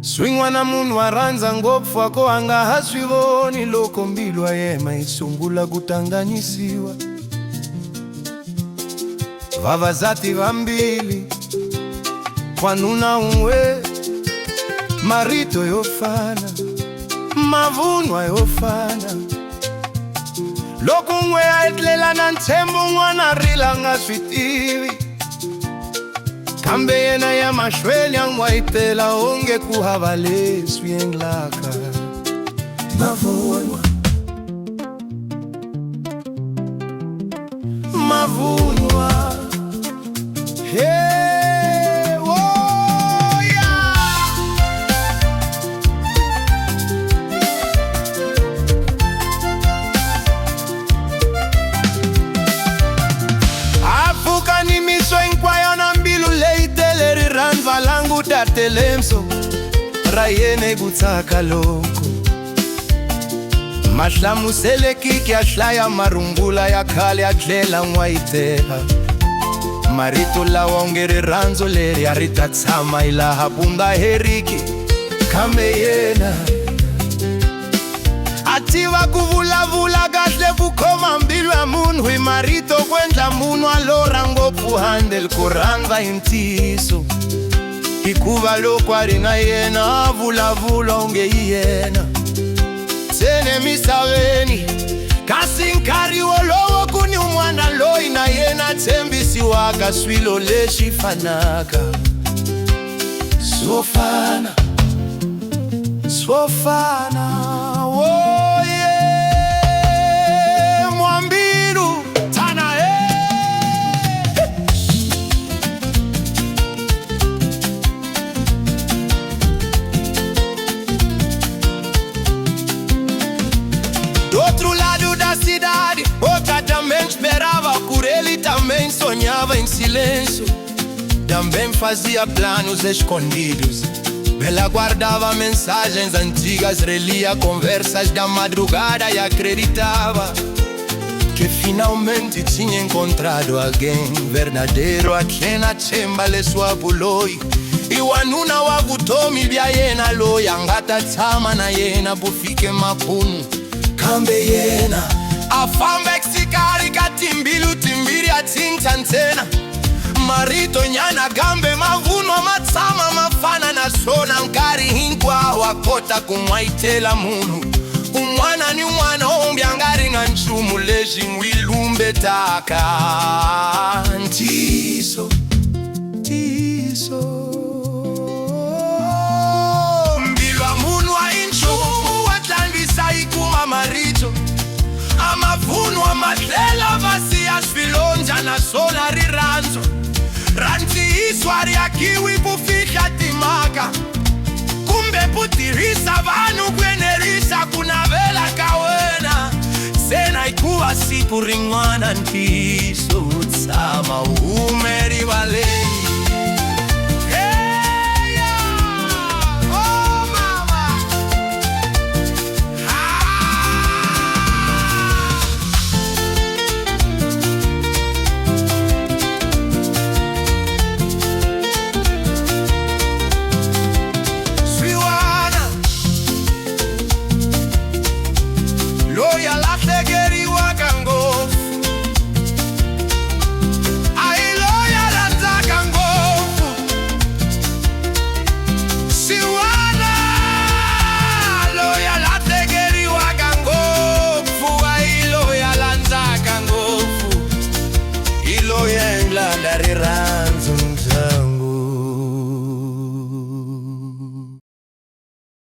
Swingwa na munhu arhandza ngopfu ako anga haswivoni loko mbilu ya yena isungula kutanganyisiwa. Vavasati vambili, wanuna un'we, marito yo fana, mavunwa yo fana. Loko un'we a etlela na ntshembo un'wana a rila a nga swi tivi, kambe yena ya mahlweni a n'wayitela onge ku hava leswi endlaka. Mavunwa, mavunwa, hey, oh yeah. Afuka ni miso hinkwayo na mbilu leyi tele rirhandza langu tatelemso ra yena ku tsaka loko mahlamusele kiki a hlaya marungula ya khale a tlhela n'wayitela. Marito lawa onge rirhandzu leri a ri ta tshama hi laha ku nga heriki, kambe yena a tiva ku vulavula kahle ku khoma mbilu ya munhu hi marito ku endla munhu a lorha ngopfu handle ku rhandza hi ntiyiso. Hikuva loko a ri na yena a vulavula onge hi yena ntsena emisaveni, kasi nkarhi wolowo ku ni un'wana loyi na yena tshembisiwaka swilo leswi fanaka. Swo fana, swo fana, oh yeah, Mwambilu tana Do outro lado da cidade, outra também esperava por ele, também sonhava em silêncio, também fazia planos escondidos. Ela guardava mensagens antigas, relia conversas da madrugada e acreditava que finalmente tinha encontrado alguém verdadeiro a quem a tshemba leswi a vuloyi. I wanuna wa vutomi bya yena loyi a nga ta tshama na yena ku fike makumu, kambe yena a famba exikarhi ka timbilu timbirhi a cinca ntsena. Marito nyana kambe mavunwa ma tshama ma fana, naswona nkarhi hinkwawo a kota ku n'wayitela munhu un'wana ni un'wana onge a nga ri na nchumu leswi n'wi lumbetaka. Ntiyiso, ntiyiso, mbilu ya munhu a hi nchumu wa tlangisa yi kuma marito. A mavunwa ma tlhela va siya swilondza, naswona rirhandzu ra ntiyiso a ri akiwi ku fihla timhaka, kumbe ku tirhisa vanhu ku enerisa ku navela ka wena. Ntsena hikuva siku rin'wana ntiyiso wu tshama wu hume rivaleni.